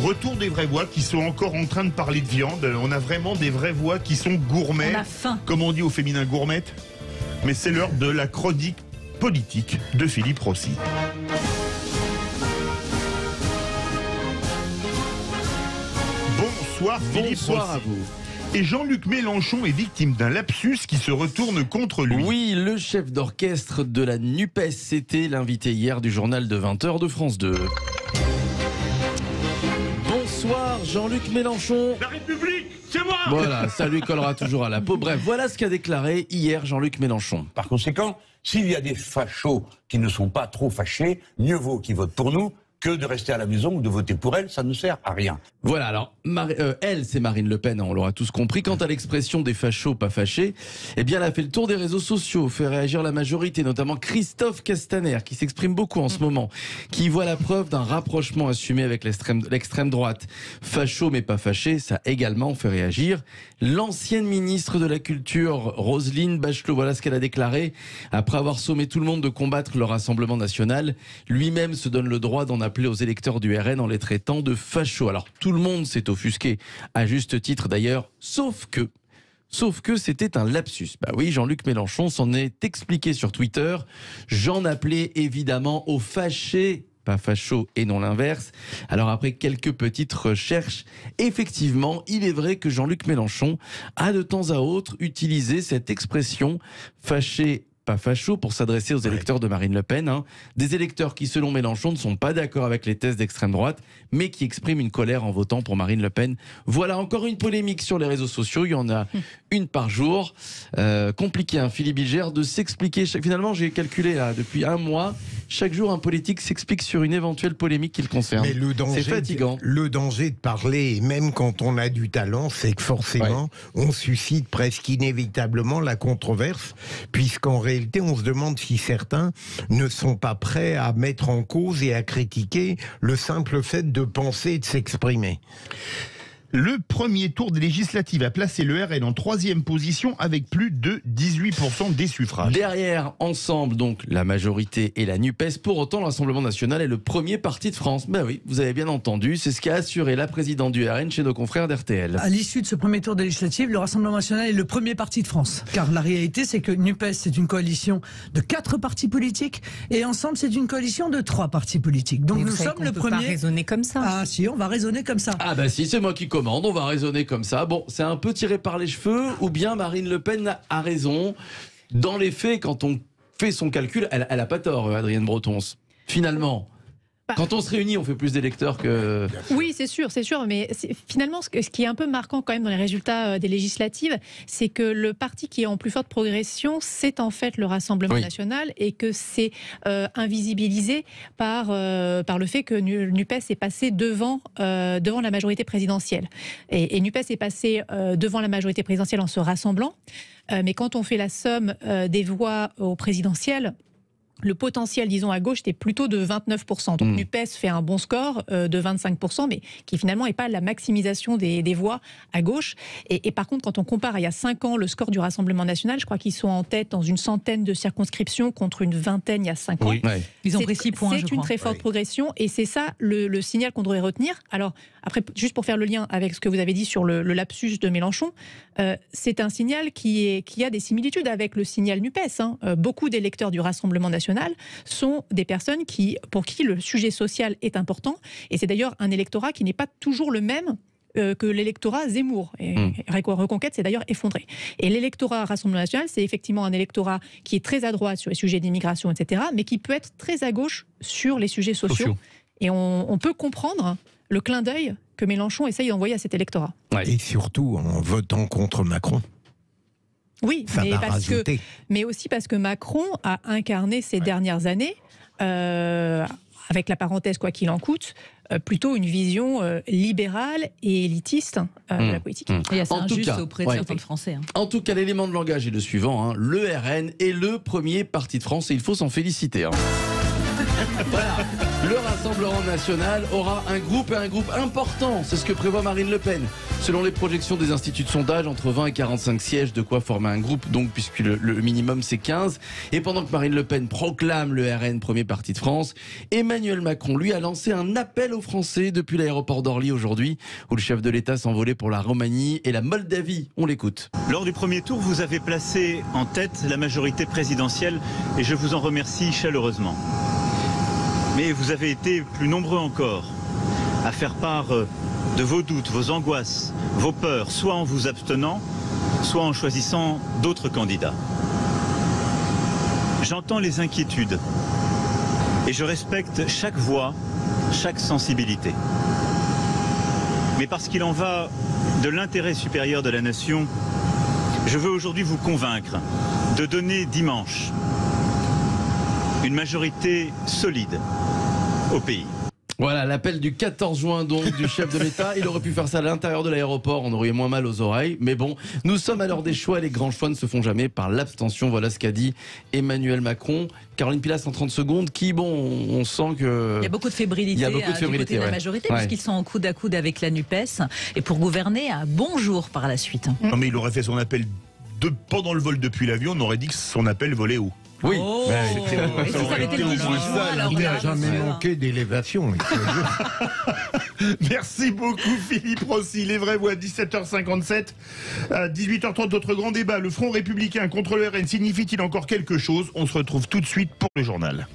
Retour des vraies voix qui sont encore en train de parler de viande. On a vraiment des vraies voix qui sont gourmets. On a faim. Comme on dit au féminin gourmette. Mais c'est l'heure de la chronique politique de Philippe Rossi. Bonsoir Philippe Bonsoir Rossi. à vous. Et Jean-Luc Mélenchon est victime d'un lapsus qui se retourne contre lui. Oui, le chef d'orchestre de la NUPES, c'était l'invité hier du journal de 20h de France 2. Bonsoir Jean-Luc Mélenchon. La République, c'est moi. Voilà, ça lui collera toujours à la peau. Bref, voilà ce qu'a déclaré hier Jean-Luc Mélenchon. Par conséquent, s'il y a des fachos qui ne sont pas trop fâchés, mieux vaut qu'ils votent pour nous que de rester à la maison ou de voter pour elle, ça ne sert à rien. Voilà, alors, elle, c'est Marine Le Pen, hein, on l'aura tous compris. Quant à l'expression des fachos pas fâchés, eh bien, elle a fait le tour des réseaux sociaux, fait réagir la majorité, notamment Christophe Castaner, qui s'exprime beaucoup en ce moment, qui voit la preuve d'un rapprochement assumé avec l'extrême droite. Facho mais pas fâché, ça également fait réagir l'ancienne ministre de la Culture, Roselyne Bachelot. Voilà ce qu'elle a déclaré. Après avoir sommé tout le monde de combattre le Rassemblement national, lui-même se donne le droit d'en appeler aux électeurs du RN en les traitant de fachos. Alors, tout le monde s'est offusqué, à juste titre d'ailleurs, sauf que c'était un lapsus. Bah oui, Jean-Luc Mélenchon s'en est expliqué sur Twitter. J'en appelais évidemment aux fâchés, pas fachos et non l'inverse. Alors après quelques petites recherches, effectivement, il est vrai que Jean-Luc Mélenchon a de temps à autre utilisé cette expression fâché, pas facho, pour s'adresser aux électeurs de Marine Le Pen. Hein. Des électeurs qui, selon Mélenchon, ne sont pas d'accord avec les thèses d'extrême droite, mais qui expriment une colère en votant pour Marine Le Pen. Voilà encore une polémique sur les réseaux sociaux. Il y en a une par jour. Compliqué, hein, Philippe Bilger, de s'expliquer. Finalement, j'ai calculé là, depuis un mois, chaque jour, un politique s'explique sur une éventuelle polémique qui le concerne. Mais c'est fatigant. Le danger de parler, même quand on a du talent, c'est que forcément, on suscite presque inévitablement la controverse, puisqu'en réalité, on se demande si certains ne sont pas prêts à mettre en cause et à critiquer le simple fait de penser et de s'exprimer. Le premier tour des législatives a placé le RN en 3e position avec plus de 18% des suffrages. Derrière, ensemble, donc, la majorité et la NUPES. Pour autant, le Rassemblement national est le premier parti de France. Ben oui, vous avez bien entendu, c'est ce qu'a assuré la présidente du RN chez nos confrères d'RTL. À l'issue de ce premier tour des législatives, le Rassemblement national est le premier parti de France. Car la réalité, c'est que NUPES, c'est une coalition de 4 partis politiques et ensemble, c'est une coalition de 3 partis politiques. Donc mais nous sommes le premier. On peut pas raisonner comme ça. Ah si, on va raisonner comme ça. Ah bah si, c'est moi qui commande, on va raisonner comme ça. Bon, c'est un peu tiré par les cheveux, ou bien Marine Le Pen a raison. Dans les faits, quand on fait son calcul, elle a pas tort, Adrienne Bretons. Finalement, quand on se réunit, on fait plus d'électeurs que... Oui, c'est sûr, mais finalement, ce qui est un peu marquant quand même dans les résultats des législatives, c'est que le parti qui est en plus forte progression, c'est en fait le Rassemblement national, et que c'est invisibilisé par le fait que NUPES est passé devant la majorité présidentielle. Et NUPES est passé devant la majorité présidentielle en se rassemblant, mais quand on fait la somme des voix au présidentiel, le potentiel, disons, à gauche était plutôt de 29%. Donc NUPES fait un bon score de 25%, mais qui finalement n'est pas la maximisation des voix à gauche. Et par contre, quand on compare à il y a 5 ans le score du Rassemblement national, je crois qu'ils sont en tête dans une centaine de circonscriptions contre une vingtaine il y a 5 ans. Oui. Ouais. Ils ont pris 6 points, C'est une très forte progression, et c'est ça le signal qu'on devrait retenir. Alors, après, juste pour faire le lien avec ce que vous avez dit sur le lapsus de Mélenchon, c'est un signal qui a des similitudes avec le signal NUPES. Hein. Beaucoup d'électeurs du Rassemblement national sont des personnes pour qui le sujet social est important, et c'est d'ailleurs un électorat qui n'est pas toujours le même que l'électorat Zemmour. Et Reconquête s'est d'ailleurs effondré. Et l'électorat Rassemblement national, c'est effectivement un électorat qui est très à droite sur les sujets d'immigration, etc., mais qui peut être très à gauche sur les sujets sociaux. Et on peut comprendre le clin d'œil que Mélenchon essaye d'envoyer à cet électorat. Et surtout en votant contre Macron. Oui, mais aussi parce que Macron a incarné ces dernières années, avec la parenthèse quoi qu'il en coûte, plutôt une vision libérale et élitiste de la politique. Et assez injuste auprès de certains Français. En tout cas, l'élément de langage est le suivant. Hein. Le RN est le premier parti de France et il faut s'en féliciter. Hein. Voilà. Le Rassemblement national aura un groupe important. C'est ce que prévoit Marine Le Pen. Selon les projections des instituts de sondage, entre 20 et 45 sièges, de quoi former un groupe, donc, puisque le minimum c'est 15. Et pendant que Marine Le Pen proclame le RN premier parti de France, Emmanuel Macron, lui, a lancé un appel aux Français depuis l'aéroport d'Orly aujourd'hui, où le chef de l'État s'envolait pour la Roumanie et la Moldavie. On l'écoute. Lors du premier tour, vous avez placé en tête la majorité présidentielle et je vous en remercie chaleureusement. Mais vous avez été plus nombreux encore à faire part de vos doutes, vos angoisses, vos peurs, soit en vous abstenant, soit en choisissant d'autres candidats. J'entends les inquiétudes et je respecte chaque voix, chaque sensibilité. Mais parce qu'il en va de l'intérêt supérieur de la nation, je veux aujourd'hui vous convaincre de donner dimanche une majorité solide au pays. Voilà, l'appel du 14 juin donc du chef de l'État. Il aurait pu faire ça à l'intérieur de l'aéroport, on aurait moins mal aux oreilles. Mais bon, nous sommes à l'heure des choix. Les grands choix ne se font jamais par l'abstention. Voilà ce qu'a dit Emmanuel Macron. Caroline Pilas en 30 secondes, qui, bon, on sent que... Il y a beaucoup de fébrilité, du côté de la majorité, puisqu'ils sont en coude à coude avec la NUPES. Et pour gouverner, un bon jour par la suite. Non mais il aurait fait son appel pendant le vol depuis l'avion, on aurait dit que son appel volait haut. Oui. Oh, et si ça avait été le 18 juin, alors Il n'a là, jamais manqué d'élévation. Merci beaucoup Philippe Rossi. Les vraies voix, 17h57. À 18h30, notre grand débat. Le Front républicain contre le RN signifie-t-il encore quelque chose? On se retrouve tout de suite pour le journal.